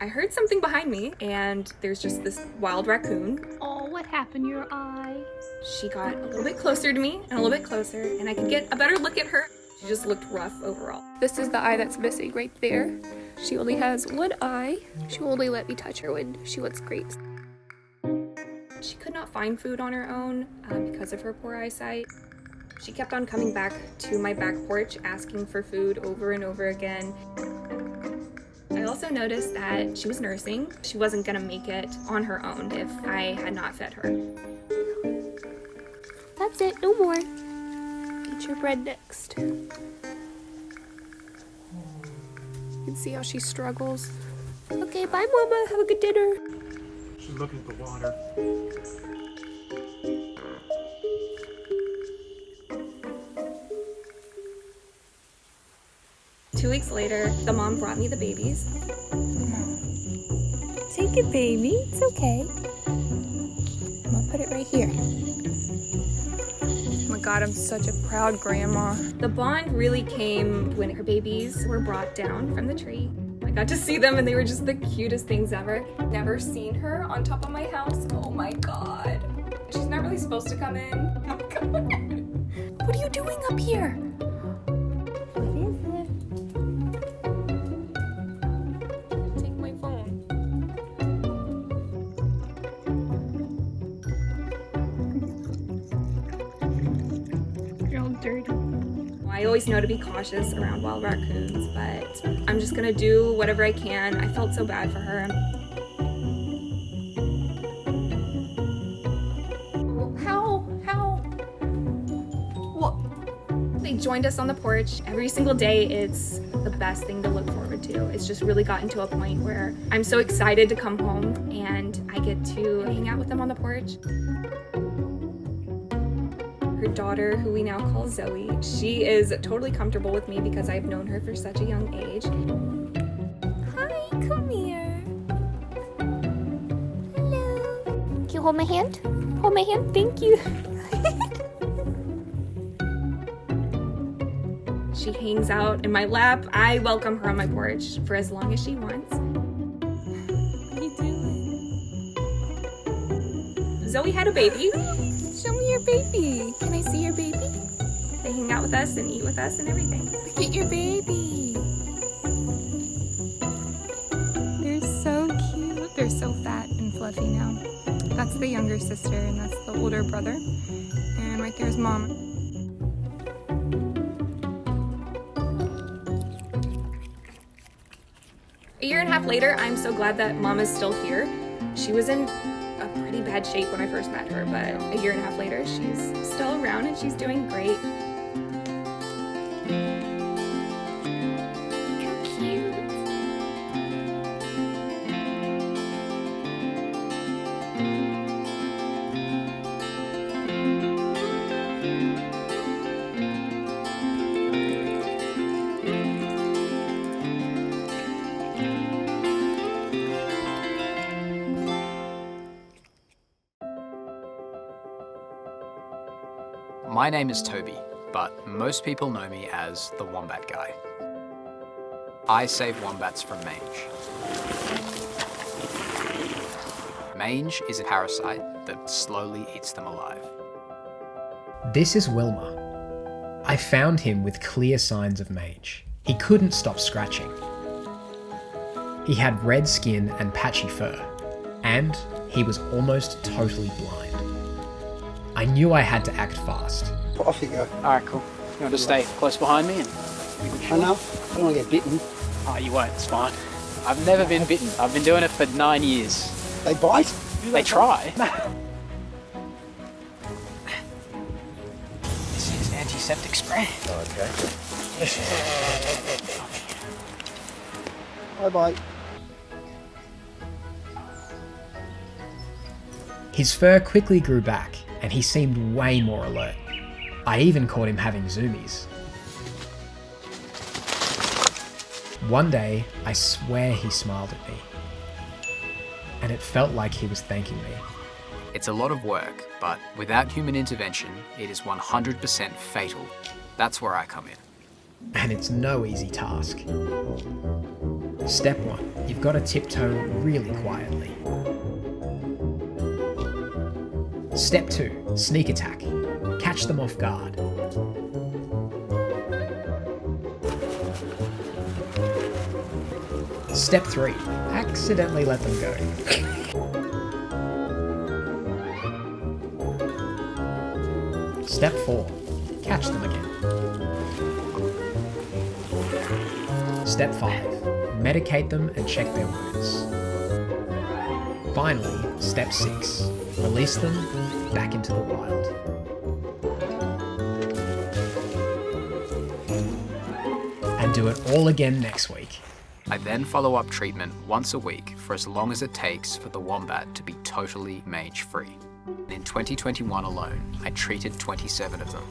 I heard something behind me, and there's just this wild raccoon. Oh, what happened to your eye? She got a little bit closer to me, and a little bit closer, and I could get a better look at her. She just looked rough overall. This is the eye that's missing right there. She only has one eye. She will only let me touch her when she wants grapes. She could not find food on her own because of her poor eyesight. She kept on coming back to my back porch asking for food over and over again. I also noticed that she was nursing. She wasn't gonna make it on her own if I had not fed her. That's it, no more. Eat your bread next. You can see how she struggles. Okay, bye Mama, have a good dinner. She's looking for water. 2 weeks later, the mom brought me the babies. Take it, baby. It's okay. I'm gonna put it right here. Oh my God, I'm such a proud grandma. The bond really came when her babies were brought down from the tree. I got to see them and they were just the cutest things ever. Never seen her on top of my house. Oh my God. She's not really supposed to come in. Oh God. What are you doing up here? Take my phone. You're all dirty. I always know to be cautious around wild raccoons, but I'm just gonna do whatever I can. I felt so bad for her. They joined us on the porch. Every single day, it's the best thing to look forward to. It's just really gotten to a point where I'm so excited to come home and I get to hang out with them on the porch. Her daughter, who we now call Zoe, she is totally comfortable with me because I've known her for such a young age. Hi, come here. Hello. Can you hold my hand? Hold my hand, thank you. She hangs out in my lap. I welcome her on my porch for as long as she wants. What are you doing? Zoe had a baby. Show me your baby. Can I see your baby? They hang out with us and eat with us and everything. Look at your baby. They're so cute. They're so fat and fluffy now. That's the younger sister and that's the older brother. And right there's Mom. A year and a half later, I'm so glad that Mama's still here. She was in a pretty bad shape when I first met her, but a year and a half later, she's still around and she's doing great. How cute. My name is Toby, but most people know me as the Wombat Guy. I save wombats from mange. Mange is a parasite that slowly eats them alive. This is Wilma. I found him with clear signs of mange. He couldn't stop scratching. He had red skin and patchy fur, and he was almost totally blind. I knew I had to act fast. Off you go. Alright, cool. You want to stay close behind me? I know. I don't want to get bitten. Oh, you won't. It's fine. I've never been bitten. I've been doing it for 9 years. They bite? They try. This is antiseptic spray. Okay. Bye-bye. His fur quickly grew back, and he seemed way more alert. I even caught him having zoomies. One day, I swear he smiled at me, and it felt like he was thanking me. It's a lot of work, but without human intervention, it is 100% fatal. That's where I come in. And it's no easy task. Step 1. You've got to tiptoe really quietly. Step 2. Sneak attack. Catch them off guard. Step 3. Accidentally let them go. Step 4. Catch them again. Step 5. Medicate them and check their wounds. Finally, step 6. Release them back into the wild. And do it all again next week. I then follow up treatment once a week for as long as it takes for the wombat to be totally mange-free. In 2021 alone, I treated 27 of them.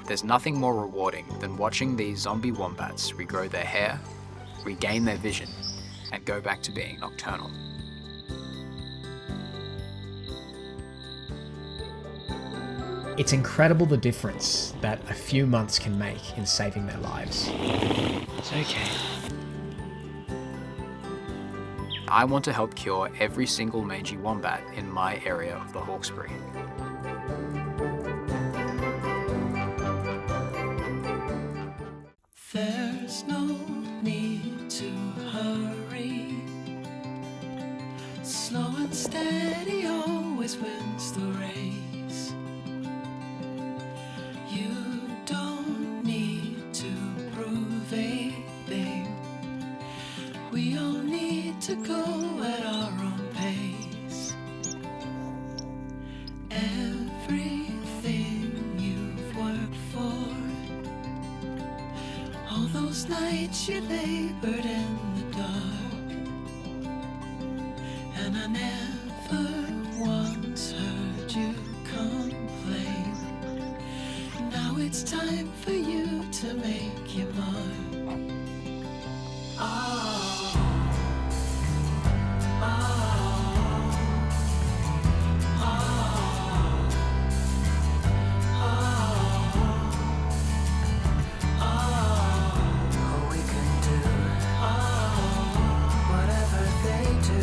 There's nothing more rewarding than watching these zombie wombats regrow their hair, regain their vision, and go back to being nocturnal. It's incredible the difference that a few months can make in saving their lives. It's okay. I want to help cure every single mangy wombat in my area of the Hawkesbury. There's no need to hurry. Slow and steady always wins the race. You don't need to prove a thing. We all need to go at our own pace. Everything you've worked for, all those nights you labored in the dark, and I never once heard you complain. Now it's time for you to make your mark. Oh, oh, all we can do, whatever they do,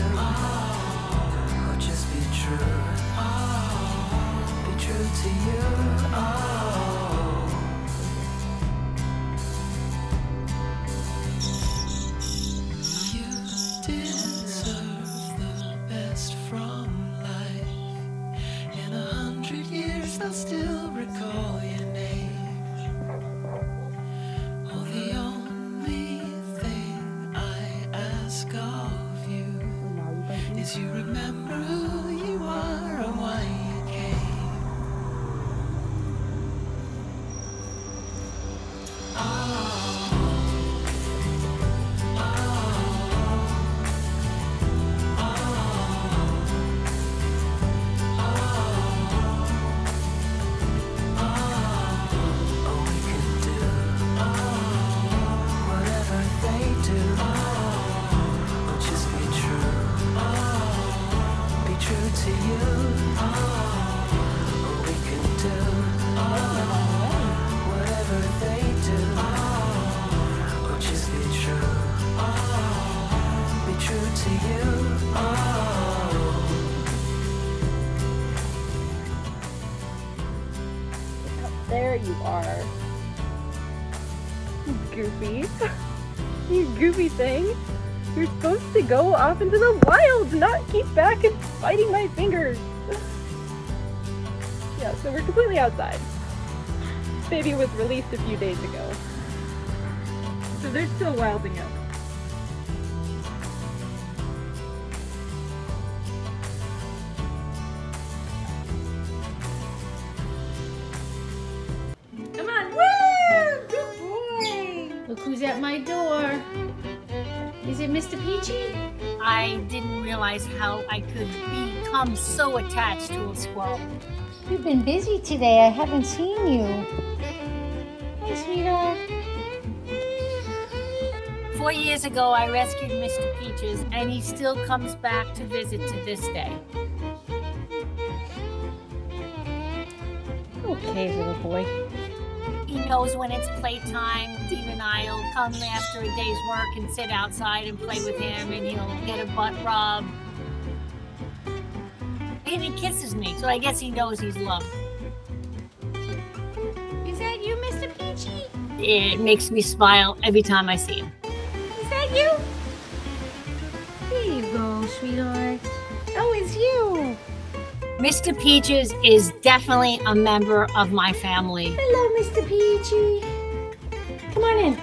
or just be true to you. You deserve the best from life. In 100 years, they'll still recall your name. Oh, the only thing I ask of you is you remember who you are and why you came. There you are. You goofy. You goofy thing. You're supposed to go off into the wild, not keep back and biting my fingers. Yeah, so we're completely outside. This baby was released a few days ago. So they're still wilding out. Come on, woo! Good boy! Look who's at my door. Is it Mr. Peachy? I didn't realize how I could become so attached to a squirrel. You've been busy today. I haven't seen you. Hey, sweetheart. 4 years ago, I rescued Mr. Peaches, and he still comes back to visit to this day. Okay, little boy. He knows when it's playtime. Steve and I'll come after a day's work and sit outside and play with him, and he'll get a butt rub. And he kisses me, so I guess he knows he's loved. Is that you, Mr. Peachy? It makes me smile every time I see him. Is that you? Here you go, sweetheart. Oh, it's you. Mr. Peaches is definitely a member of my family. Hello, Mr. Peachy. Come on in.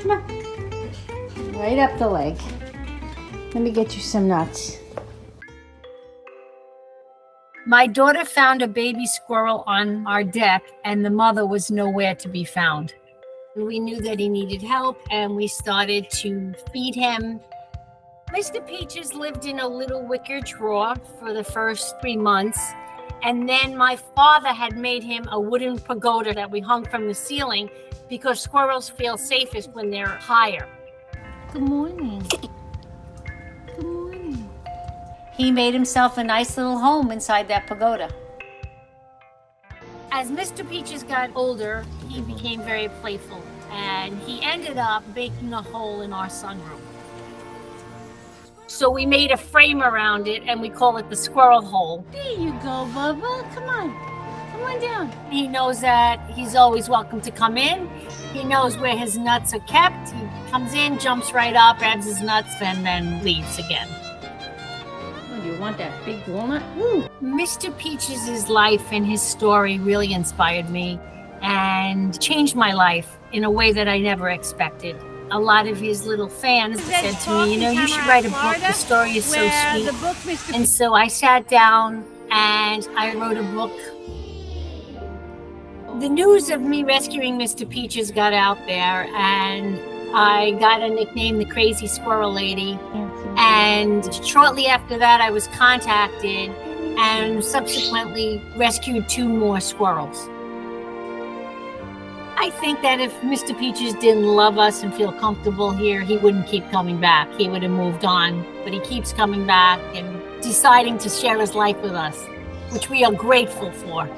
Come on. Right up the leg. Let me get you some nuts. My daughter found a baby squirrel on our deck, and the mother was nowhere to be found. We knew that he needed help, and we started to feed him. Mr. Peaches lived in a little wicker drawer for the first 3 months, and then my father had made him a wooden pagoda that we hung from the ceiling because squirrels feel safest when they're higher. Good morning. Good morning. He made himself a nice little home inside that pagoda. As Mr. Peaches got older, he became very playful, and he ended up making a hole in our sunroof. So we made a frame around it, and we call it the squirrel hole. There you go, Bubba. Come on. Come on down. He knows that he's always welcome to come in. He knows where his nuts are kept. He comes in, jumps right up, grabs his nuts, and then leaves again. Oh, you want that big walnut? Woo. Mr. Peaches' life and his story really inspired me and changed my life in a way that I never expected. A lot of his little fans said to me, you know, you should write a book. The story is so sweet. And so I sat down and I wrote a book. The news of me rescuing Mr. Peaches got out there, and I got a nickname, the Crazy Squirrel Lady. And shortly after that, I was contacted and subsequently rescued 2 more squirrels. I think that if Mr. Peaches didn't love us and feel comfortable here, he wouldn't keep coming back. He would have moved on. But he keeps coming back and deciding to share his life with us, which we are grateful for.